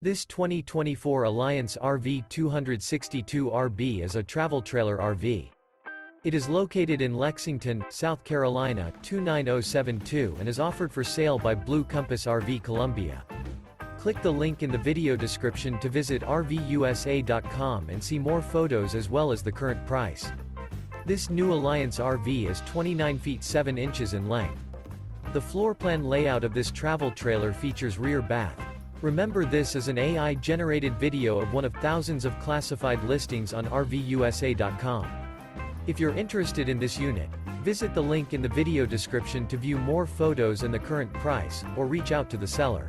This 2024 Alliance RV 262RB is a travel trailer RV. It is located in Lexington, South Carolina 29072 and is offered for sale by Blue Compass RV Columbia. Click the link in the video description to visit RVUSA.com and see more photos as well as the current price. This new Alliance RV is 29 feet 7 inches in length. The floor plan layout of this travel trailer features rear bath. Remember, this is an AI-generated video of one of thousands of classified listings on RVUSA.com. If you're interested in this unit, visit the link in the video description to view more photos and the current price, or reach out to the seller.